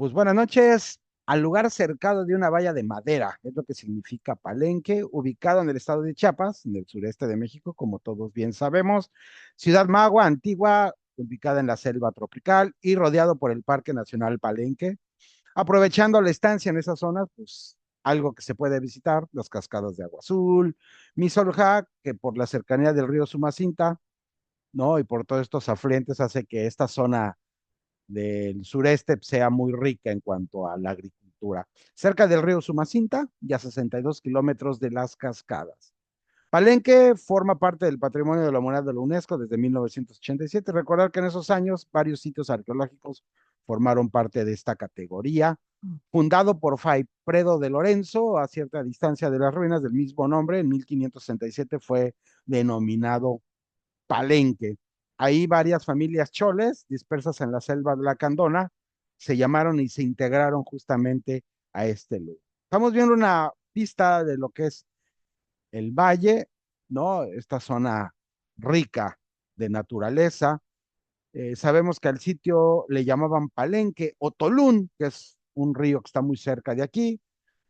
Pues buenas noches. Al lugar cercado de una valla de madera, es lo que significa Palenque, ubicado en el estado de Chiapas, en el sureste de México, como todos bien sabemos. Ciudad Magua, antigua, ubicada en la selva tropical y rodeado por el Parque Nacional Palenque. Aprovechando la estancia en esa zona, pues algo que se puede visitar, las cascadas de agua azul, Misolja, que por la cercanía del río Sumacinta, ¿no? Y por todos estos afluentes hace que esta zona del sureste sea muy rica en cuanto a la agricultura. Cerca del río Sumacinta y a 62 kilómetros de las cascadas. Palenque forma parte del Patrimonio de la Humanidad de la UNESCO desde 1987. Recordar que en esos años varios sitios arqueológicos formaron parte de esta categoría. Fundado por Fray Predo de Lorenzo, a cierta distancia de las ruinas del mismo nombre, en 1567 fue denominado Palenque. Ahí varias familias choles dispersas en la selva de la Candona se llamaron y se integraron justamente a este lugar. Estamos viendo una pista de lo que es el valle, ¿no? Esta zona rica de naturaleza. Sabemos que al sitio le llamaban Palenque o Tolún, que es un río que está muy cerca de aquí.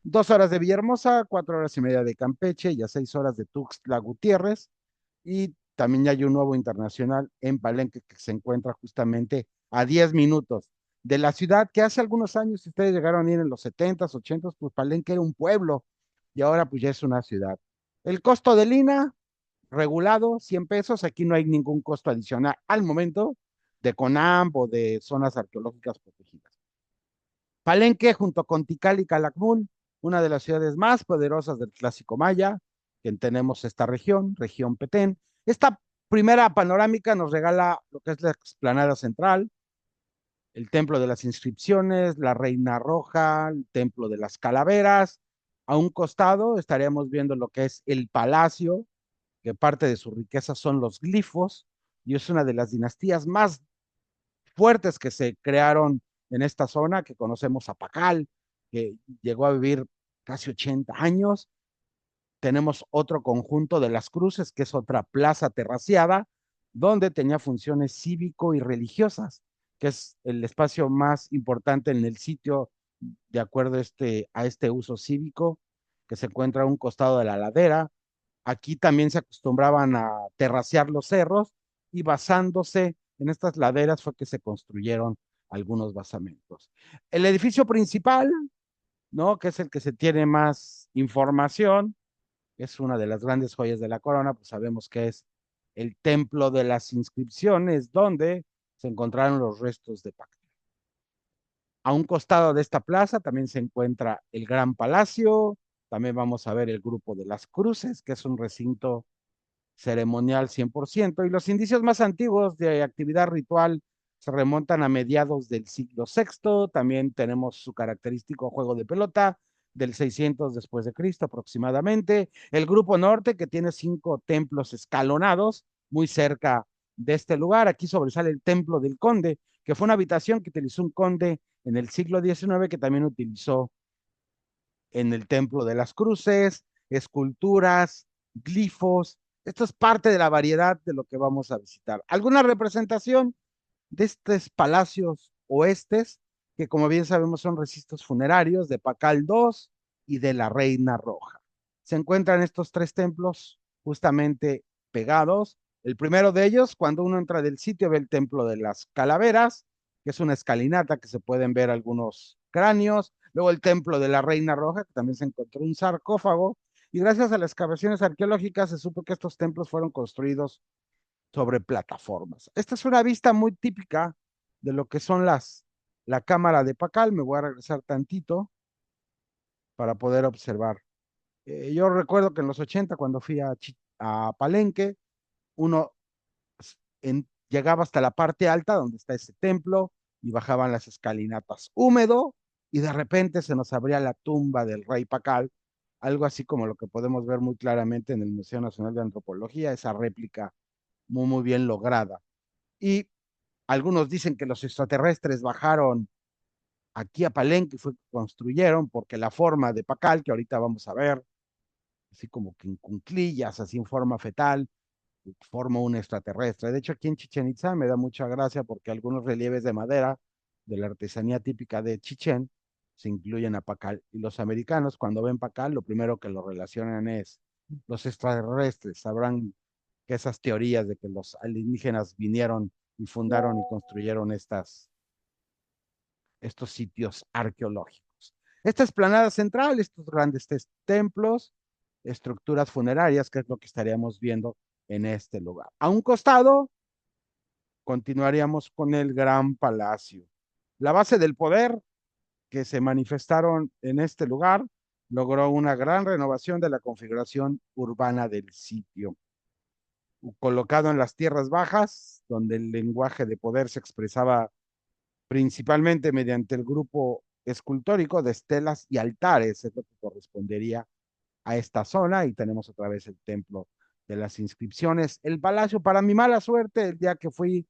2 horas de Villahermosa, 4 horas y media de Campeche y a 6 horas de Tuxtla Gutiérrez. Y también ya hay un nuevo internacional en Palenque que se encuentra justamente a 10 minutos de la ciudad, que hace algunos años, si ustedes llegaron a ir en los 70s, 80s, pues Palenque era un pueblo y ahora pues ya es una ciudad. El costo de Lina, regulado, 100 pesos, aquí no hay ningún costo adicional al momento de CONAMP o de zonas arqueológicas protegidas. Palenque, junto con Tikal y Calakmul, una de las ciudades más poderosas del clásico maya, que tenemos esta región, región Petén. Esta primera panorámica nos regala lo que es la explanada central, el templo de las inscripciones, la Reina Roja, el templo de las calaveras. A un costado estaríamos viendo lo que es el palacio, que parte de su riqueza son los glifos, y es una de las dinastías más fuertes que se crearon en esta zona, que conocemos a Pacal, que llegó a vivir casi 80 años. Tenemos otro conjunto de las cruces, que es otra plaza terraciada, donde tenía funciones cívico y religiosas, que es el espacio más importante en el sitio, de acuerdo a este uso cívico, que se encuentra a un costado de la ladera. Aquí también se acostumbraban a terracear los cerros y basándose en estas laderas fue que se construyeron algunos basamentos. El edificio principal, ¿no? Que es el que se tiene más información, es una de las grandes joyas de la corona, pues sabemos que es el Templo de las Inscripciones, donde se encontraron los restos de Pac. A un costado de esta plaza también se encuentra el Gran Palacio, también vamos a ver el Grupo de las Cruces, que es un recinto ceremonial 100%, y los indicios más antiguos de actividad ritual se remontan a mediados del siglo sexto. También tenemos su característico juego de pelota del 600 después de Cristo aproximadamente. El Grupo Norte, que tiene 5 templos escalonados muy cerca de este lugar. Aquí sobresale el Templo del Conde, que fue una habitación que utilizó un conde en el siglo XIX, que también utilizó en el Templo de las Cruces, esculturas, glifos. Esto es parte de la variedad de lo que vamos a visitar. ¿Alguna representación de estos palacios oestes, que como bien sabemos son registros funerarios de Pacal II y de la Reina Roja? Se encuentran estos 3 templos justamente pegados. El primero de ellos, cuando uno entra del sitio, ve el Templo de las Calaveras, que es una escalinata que se pueden ver algunos cráneos. Luego el Templo de la Reina Roja, que también se encontró un sarcófago. Y gracias a las excavaciones arqueológicas se supo que estos templos fueron construidos sobre plataformas. Esta es una vista muy típica de lo que son la cámara de Pacal. Me voy a regresar tantito para poder observar. Yo recuerdo que en los 80, cuando fui a Palenque, uno llegaba hasta la parte alta donde está ese templo y bajaban las escalinatas húmedo y de repente se nos abría la tumba del rey Pacal, algo así como lo que podemos ver muy claramente en el Museo Nacional de Antropología, esa réplica muy, muy bien lograda. Y algunos dicen que los extraterrestres bajaron aquí a Palenque y fue que construyeron, porque la forma de Pacal, que ahorita vamos a ver, así como que en cunclillas, así en forma fetal, forma un extraterrestre. De hecho, aquí en Chichen Itza me da mucha gracia porque algunos relieves de madera de la artesanía típica de Chichén, se incluyen a Pacal. Y los americanos, cuando ven Pacal, lo primero que lo relacionan es los extraterrestres. Sabrán que esas teorías de que los alienígenas vinieron y fundaron y construyeron estos sitios arqueológicos. Esta explanada central, estos grandes templos, estructuras funerarias, que es lo que estaríamos viendo en este lugar. A un costado, continuaríamos con el Gran Palacio. La base del poder que se manifestaron en este lugar logró una gran renovación de la configuración urbana del sitio. Colocado en las tierras bajas, donde el lenguaje de poder se expresaba principalmente mediante el grupo escultórico de estelas y altares, es lo que correspondería a esta zona, y tenemos otra vez el templo de las inscripciones. El palacio, para mi mala suerte, el día que fui,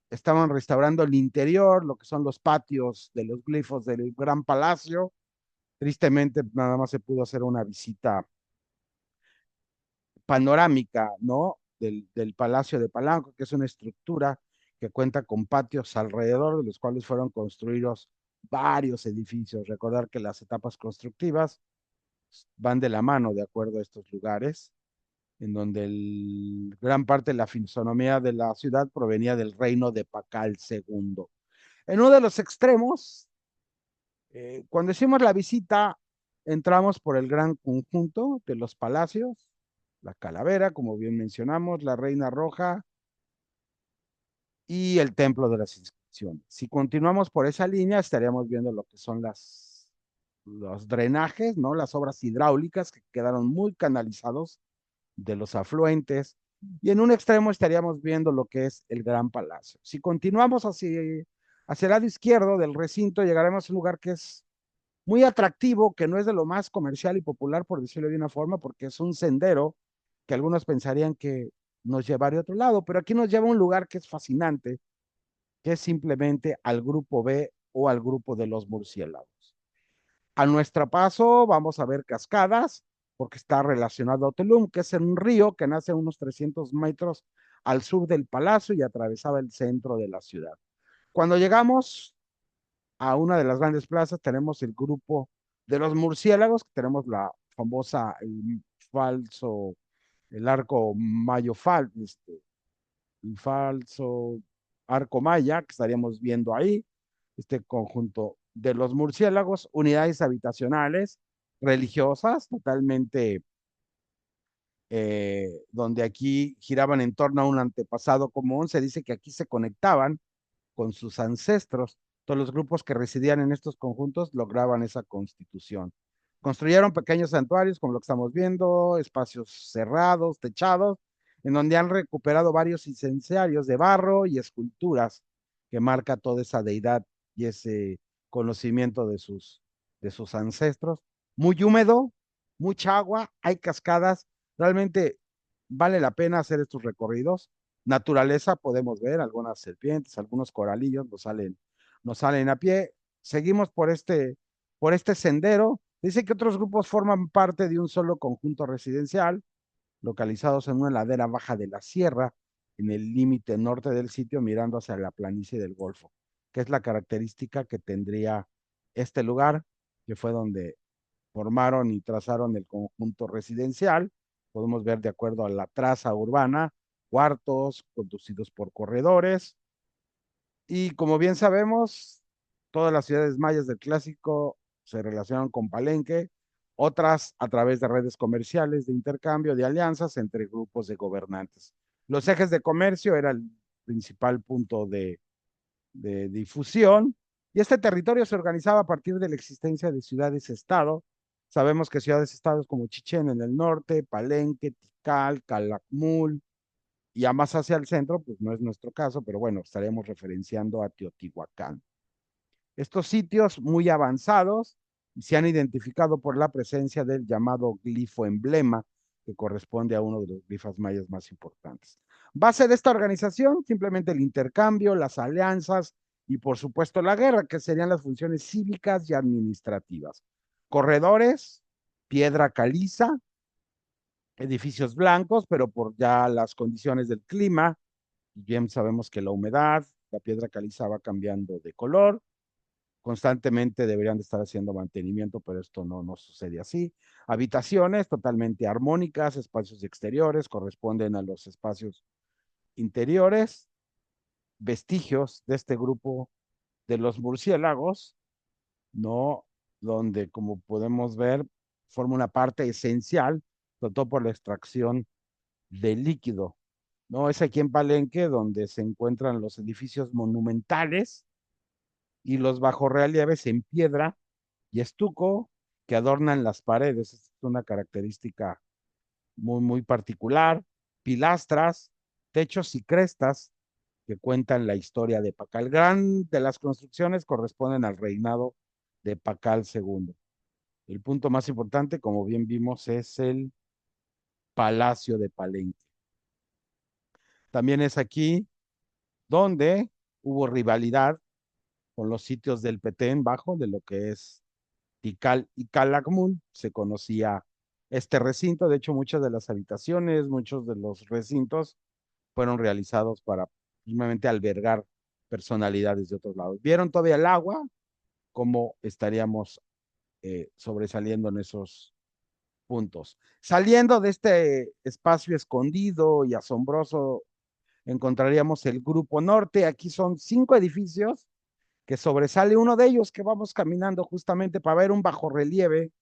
estaban restaurando el interior, lo que son los patios de los glifos del Gran Palacio. Tristemente, nada más se pudo hacer una visita panorámica, ¿no? Del Palacio de Palanco, que es una estructura que cuenta con patios alrededor, de los cuales fueron construidos varios edificios. Recordar que las etapas constructivas van de la mano de acuerdo a estos lugares, en donde gran parte de la fisonomía de la ciudad provenía del reino de Pacal II. En uno de los extremos, cuando hicimos la visita, entramos por el gran conjunto de los palacios, la Calavera, como bien mencionamos, la Reina Roja y el Templo de las Inscripciones. Si continuamos por esa línea, estaríamos viendo lo que son los drenajes, ¿no? Las obras hidráulicas que quedaron muy canalizados de los afluentes. Y en un extremo estaríamos viendo lo que es el Gran Palacio. Si continuamos hacia el lado izquierdo del recinto, llegaremos a un lugar que es muy atractivo, que no es de lo más comercial y popular, por decirlo de una forma, porque es un sendero que algunos pensarían que nos llevaría a otro lado, pero aquí nos lleva a un lugar que es fascinante, que es simplemente al grupo B o al grupo de los murciélagos. A nuestro paso vamos a ver cascadas, porque está relacionado a Tulum, que es un río que nace a unos 300 metros al sur del palacio y atravesaba el centro de la ciudad. Cuando llegamos a una de las grandes plazas, tenemos el grupo de los murciélagos, tenemos la famosa, falso, el arco mayo el falso arco maya que estaríamos viendo ahí, este conjunto de los murciélagos, unidades habitacionales, religiosas, totalmente, donde aquí giraban en torno a un antepasado común. Se dice que aquí se conectaban con sus ancestros. Todos los grupos que residían en estos conjuntos lograban esa constitución. Construyeron pequeños santuarios, como lo que estamos viendo, espacios cerrados, techados, en donde han recuperado varios incenciarios de barro y esculturas que marca toda esa deidad y ese conocimiento de sus ancestros. Muy húmedo, mucha agua, hay cascadas. Realmente vale la pena hacer estos recorridos. Naturaleza, podemos ver algunas serpientes, algunos coralillos nos salen a pie. Seguimos por este sendero. Dice que otros grupos forman parte de un solo conjunto residencial, localizados en una ladera baja de la sierra, en el límite norte del sitio, mirando hacia la planicie del Golfo, que es la característica que tendría este lugar, que fue donde formaron y trazaron el conjunto residencial. Podemos ver, de acuerdo a la traza urbana, cuartos conducidos por corredores. Y como bien sabemos, todas las ciudades mayas del clásico se relacionan con Palenque, otras a través de redes comerciales de intercambio, de alianzas entre grupos de gobernantes. Los ejes de comercio era el principal punto de difusión, y este territorio se organizaba a partir de la existencia de ciudades-estado. Sabemos que ciudades-estados como Chichén en el norte, Palenque, Tikal, Calakmul, y a más hacia el centro, pues no es nuestro caso, pero bueno, estaremos referenciando a Teotihuacán. Estos sitios muy avanzados se han identificado por la presencia del llamado glifo emblema, que corresponde a uno de los glifos mayas más importantes. Base de esta organización, simplemente el intercambio, las alianzas y por supuesto la guerra, que serían las funciones cívicas y administrativas. Corredores, piedra caliza, edificios blancos, pero por ya las condiciones del clima, bien sabemos que la humedad, la piedra caliza va cambiando de color, constantemente deberían de estar haciendo mantenimiento, pero esto no sucede así. Habitaciones totalmente armónicas, espacios exteriores corresponden a los espacios interiores, vestigios de este grupo de los murciélagos, ¿no? Donde, como podemos ver, forma una parte esencial, sobre todo por la extracción de líquido, ¿no? Es aquí en Palenque donde se encuentran los edificios monumentales y los bajorrelieves en piedra y estuco que adornan las paredes. Es una característica muy particular. Pilastras, techos y crestas que cuentan la historia de Pacal. Gran de las construcciones corresponden al reinado de Pacal II. El punto más importante, como bien vimos, es el Palacio de Palenque. También es aquí donde hubo rivalidad con los sitios del Petén bajo de lo que es Tikal y Calakmul. Se conocía este recinto. De hecho, muchas de las habitaciones, muchos de los recintos fueron realizados para simplemente albergar personalidades de otros lados. ¿Vieron todavía el agua? ¿Cómo estaríamos sobresaliendo en esos puntos? Saliendo de este espacio escondido y asombroso, encontraríamos el Grupo Norte. Aquí son 5 edificios que sobresale uno de ellos que vamos caminando justamente para ver un bajorrelieve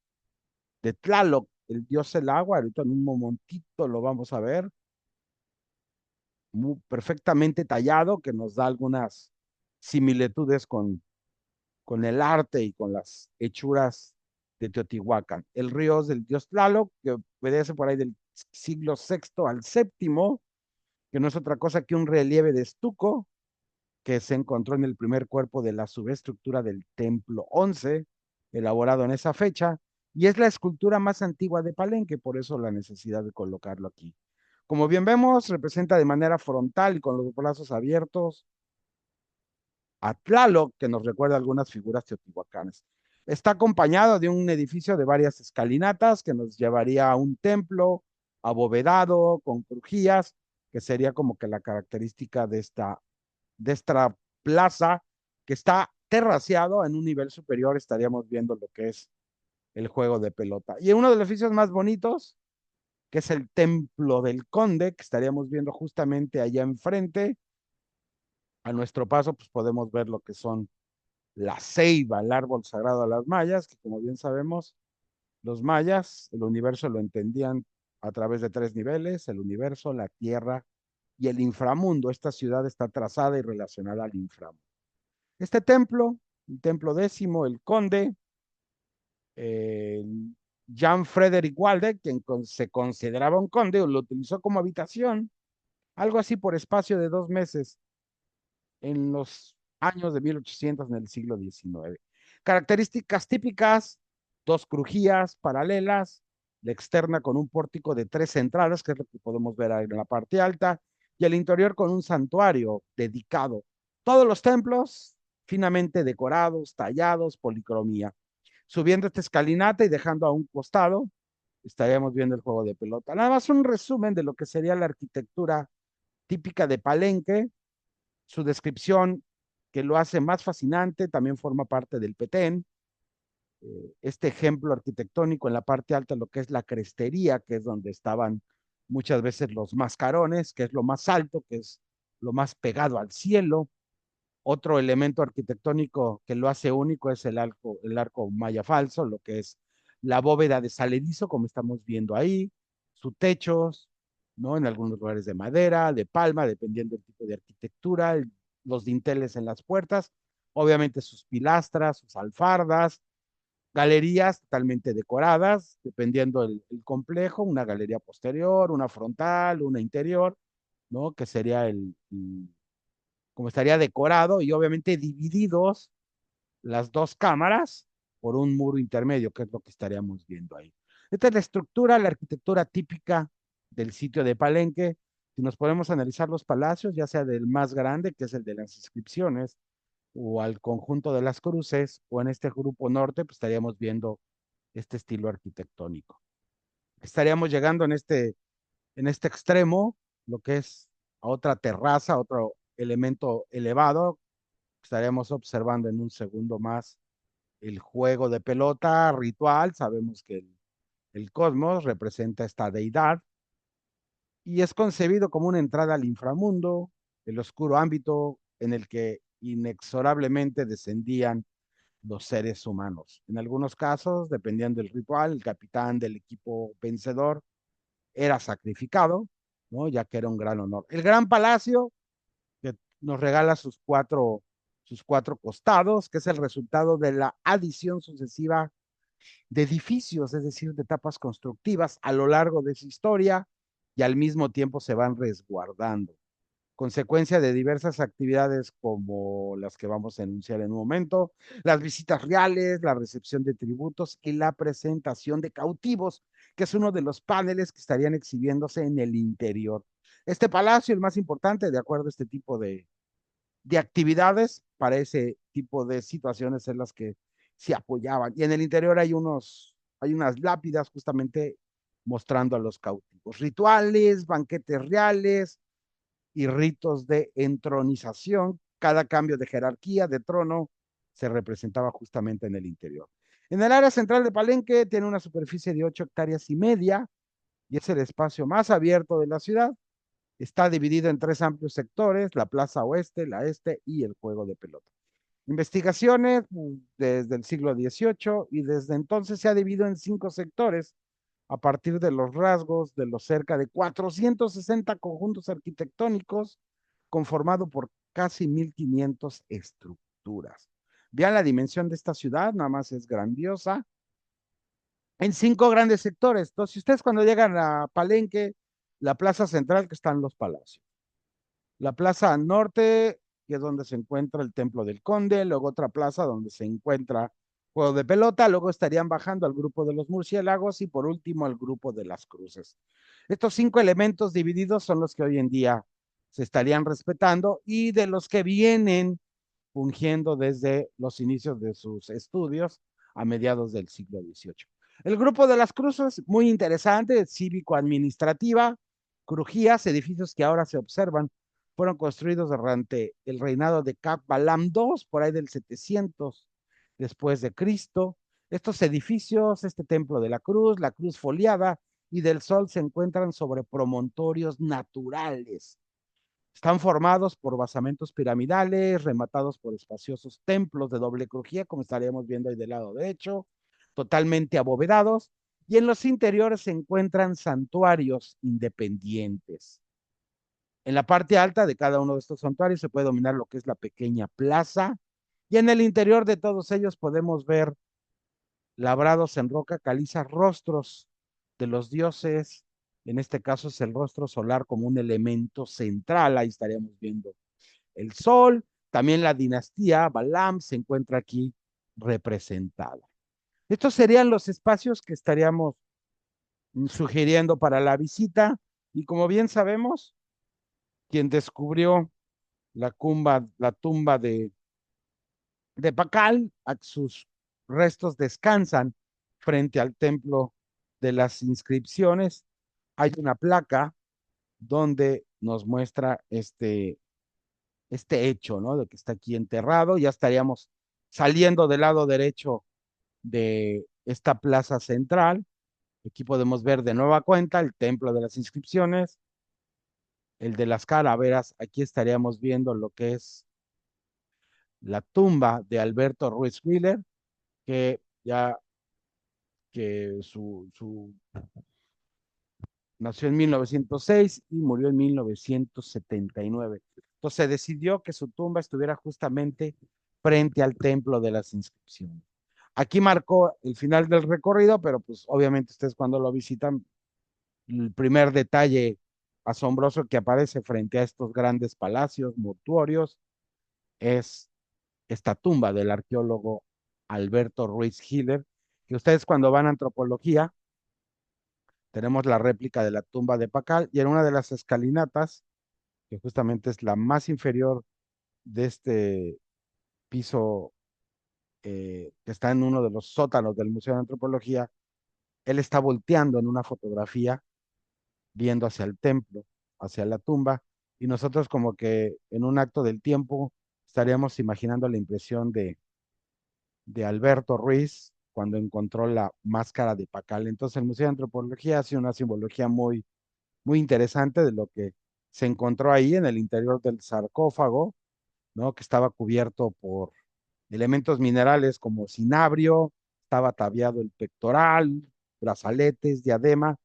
de Tlaloc, el dios del agua. Ahorita en un momentito lo vamos a ver, muy perfectamente tallado, que nos da algunas similitudes con el arte y con las hechuras de Teotihuacán. El río es del dios Tlaloc, que obedece por ahí del siglo sexto al séptimo, que no es otra cosa que un relieve de estuco que se encontró en el primer cuerpo de la subestructura del Templo 11, elaborado en esa fecha, y es la escultura más antigua de Palenque, por eso la necesidad de colocarlo aquí. Como bien vemos, representa de manera frontal y con los brazos abiertos a Tlaloc, que nos recuerda algunas figuras teotihuacanas. Está acompañado de un edificio de varias escalinatas que nos llevaría a un templo abovedado con crujías, que sería como que la característica de esta plaza que está terraciado en un nivel superior. Estaríamos viendo lo que es el juego de pelota. Y uno de los edificios más bonitos, que es el Templo del Conde, que estaríamos viendo justamente allá enfrente. A nuestro paso, pues podemos ver lo que son la ceiba, el árbol sagrado a las mayas, que como bien sabemos, los mayas, el universo lo entendían a través de 3 niveles: el universo, la tierra y el inframundo. Esta ciudad está trazada y relacionada al inframundo. Este templo, el templo décimo, el conde, eh, Jan Frederick Waldeck, quien se consideraba un conde, lo utilizó como habitación, algo así por espacio de 2 meses en los años de 1800 en el siglo XIX. Características típicas: 2 crujías paralelas, la externa con un pórtico de 3 entradas, que es lo que podemos ver ahí en la parte alta, y el interior con un santuario dedicado. Todos los templos finamente decorados, tallados, policromía. Subiendo esta escalinata y dejando a un costado, estaríamos viendo el juego de pelota. Nada más un resumen de lo que sería la arquitectura típica de Palenque. Su descripción, que lo hace más fascinante, también forma parte del Petén. Este ejemplo arquitectónico en la parte alta, lo que es la crestería, que es donde estaban muchas veces los mascarones, que es lo más alto, que es lo más pegado al cielo. Otro elemento arquitectónico que lo hace único es el arco maya falso, lo que es la bóveda de saledizo, como estamos viendo ahí, sus techos, ¿no? En algunos lugares de madera, de palma, dependiendo del tipo de arquitectura, los dinteles en las puertas, obviamente sus pilastras, sus alfardas, galerías totalmente decoradas, dependiendo el complejo, una galería posterior, una frontal, una interior, ¿no? Que sería como estaría decorado, y obviamente divididos las 2 cámaras por un muro intermedio, que es lo que estaríamos viendo ahí. Esta es la estructura, la arquitectura típica del sitio de Palenque. Si nos podemos analizar los palacios, ya sea del más grande, que es el de las inscripciones, o al conjunto de las cruces, o en este grupo norte, pues estaríamos viendo este estilo arquitectónico. Estaríamos llegando en este extremo, lo que es a otra terraza, otro elemento elevado. Estaríamos observando en un segundo más el juego de pelota ritual. Sabemos que el cosmos representa esta deidad y es concebido como una entrada al inframundo, el oscuro ámbito en el que inexorablemente descendían los seres humanos. En algunos casos, dependiendo del ritual, el capitán del equipo vencedor era sacrificado, ¿no? Ya que era un gran honor. El gran palacio que nos regala sus cuatro costados, que es el resultado de la adición sucesiva de edificios, es decir, de etapas constructivas a lo largo de su historia y al mismo tiempo se van resguardando. Consecuencia de diversas actividades como las que vamos a enunciar en un momento, las visitas reales, la recepción de tributos y la presentación de cautivos, que es uno de los paneles que estarían exhibiéndose en el interior. Este palacio, el más importante, de acuerdo a este tipo de actividades para ese tipo de situaciones en las que se apoyaban. Y en el interior hay unas lápidas justamente mostrando a los cautivos. Rituales, banquetes reales y ritos de entronización. Cada cambio de jerarquía, de trono, se representaba justamente en el interior. En el área central de Palenque tiene una superficie de 8,5 hectáreas y es el espacio más abierto de la ciudad. Está dividido en tres amplios sectores, la plaza oeste, la este y el juego de pelota. Investigaciones desde el siglo XVIII y desde entonces se ha dividido en cinco sectores a partir de los rasgos de los cerca de 460 conjuntos arquitectónicos conformado por casi 1,500 estructuras. Vean la dimensión de esta ciudad, nada más es grandiosa, en cinco grandes sectores. Entonces, si ustedes cuando llegan a Palenque, la plaza central que están los palacios, la plaza norte, que es donde se encuentra el Templo del Conde, luego otra plaza donde se encuentra Juego de Pelota, luego estarían bajando al grupo de los murciélagos y por último al grupo de las cruces. Estos cinco elementos divididos son los que hoy en día se estarían respetando y de los que vienen fungiendo desde los inicios de sus estudios a mediados del siglo XVIII. El grupo de las cruces, muy interesante, cívico-administrativa, crujías, edificios que ahora se observan, fueron construidos durante el reinado de Cap Balam II, por ahí del 700 después de Cristo. Estos edificios, este templo de la cruz foliada y del sol se encuentran sobre promontorios naturales. Están formados por basamentos piramidales, rematados por espaciosos templos de doble crujía, como estaríamos viendo ahí del lado derecho, totalmente abovedados, y en los interiores se encuentran santuarios independientes. En la parte alta de cada uno de estos santuarios se puede dominar lo que es la pequeña plaza, y en el interior de todos ellos podemos ver labrados en roca caliza rostros de los dioses. En este caso es el rostro solar como un elemento central. Ahí estaríamos viendo el sol. También la dinastía Balam se encuentra aquí representada. Estos serían los espacios que estaríamos sugiriendo para la visita. Y como bien sabemos, quien descubrió la tumba de Pacal, sus restos descansan frente al templo de las inscripciones. Hay una placa donde nos muestra este hecho, ¿no? De que está aquí enterrado. Ya estaríamos saliendo del lado derecho de esta plaza central. Aquí podemos ver de nueva cuenta el templo de las inscripciones, el de las calaveras. Aquí estaríamos viendo lo que es la tumba de Alberto Ruiz Wheeler, que ya que nació en 1906 y murió en 1979. Entonces se decidió que su tumba estuviera justamente frente al templo de las inscripciones. Aquí marcó el final del recorrido, pero pues obviamente ustedes cuando lo visitan, el primer detalle asombroso que aparece frente a estos grandes palacios mortuorios es esta tumba del arqueólogo Alberto Ruiz Hiller, que ustedes cuando van a antropología tenemos la réplica de la tumba de Pacal y en una de las escalinatas, que justamente es la más inferior de este piso que está en uno de los sótanos del Museo de Antropología, él está volteando en una fotografía, viendo hacia el templo, hacia la tumba, y nosotros como que en un acto del tiempo estaríamos imaginando la impresión de Alberto Ruiz cuando encontró la máscara de Pacal. Entonces el Museo de Antropología hace una simbología muy interesante de lo que se encontró ahí en el interior del sarcófago, ¿no? Que estaba cubierto por elementos minerales como cinabrio, estaba tabiado el pectoral, brazaletes, diadema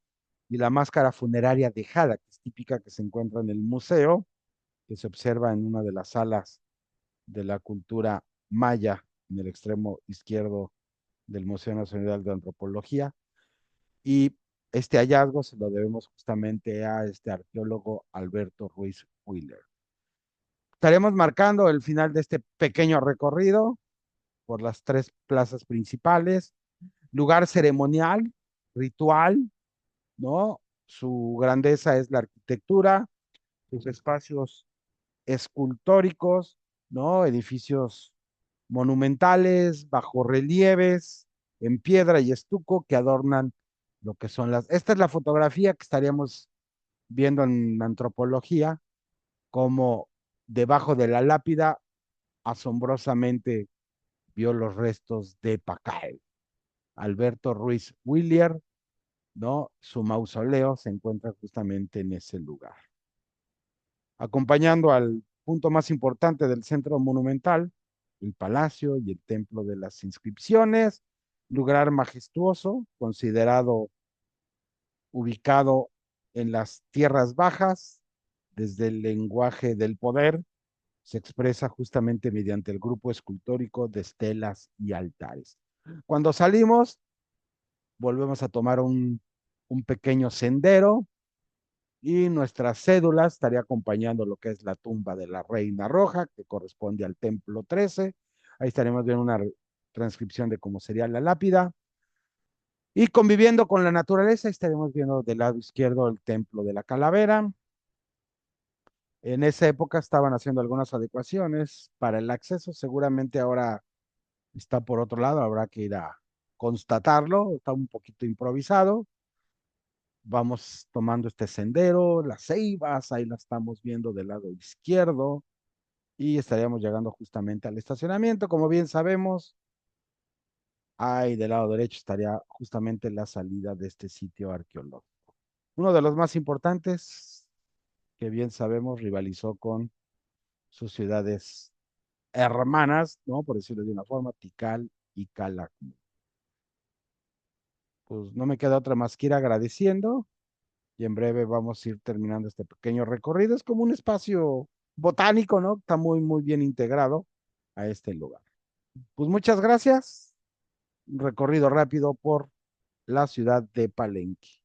y la máscara funeraria de Jada, que es típica que se encuentra en el museo, que se observa en una de las salas de la cultura maya en el extremo izquierdo del Museo Nacional de Antropología. Y este hallazgo se lo debemos justamente a este arqueólogo Alberto Ruiz Wheeler. Estaremos marcando el final de este pequeño recorrido por las tres plazas principales, lugar ceremonial, ritual, ¿no? Su grandeza es la arquitectura, sus espacios escultóricos, ¿no? Edificios monumentales, bajorrelieves, en piedra y estuco que adornan lo que son las... Esta es la fotografía que estaríamos viendo en la antropología, como debajo de la lápida asombrosamente vio los restos de Pacal. Alberto Ruiz Willier, ¿no? Su mausoleo se encuentra justamente en ese lugar. Acompañando al punto más importante del centro monumental, el palacio y el templo de las inscripciones, lugar majestuoso, considerado ubicado en las tierras bajas, desde el lenguaje del poder, se expresa justamente mediante el grupo escultórico de estelas y altares. Cuando salimos, volvemos a tomar un pequeño sendero y nuestra cédula estaría acompañando lo que es la tumba de la Reina Roja, que corresponde al templo 13. Ahí estaremos viendo una transcripción de cómo sería la lápida. Y conviviendo con la naturaleza, estaremos viendo del lado izquierdo el templo de la Calavera. En esa época estaban haciendo algunas adecuaciones para el acceso. Seguramente ahora está por otro lado, habrá que ir a constatarlo. Está un poquito improvisado. Vamos tomando este sendero, las ceibas, ahí la estamos viendo del lado izquierdo y estaríamos llegando justamente al estacionamiento. Como bien sabemos, ahí del lado derecho estaría justamente la salida de este sitio arqueológico. Uno de los más importantes, que bien sabemos, rivalizó con sus ciudades hermanas, ¿no? Por decirlo de una forma, Tikal y Calakmul. Pues no me queda otra más que ir agradeciendo y en breve vamos a ir terminando este pequeño recorrido. Es como un espacio botánico, ¿no? Está muy bien integrado a este lugar. Pues muchas gracias. Un recorrido rápido por la ciudad de Palenque.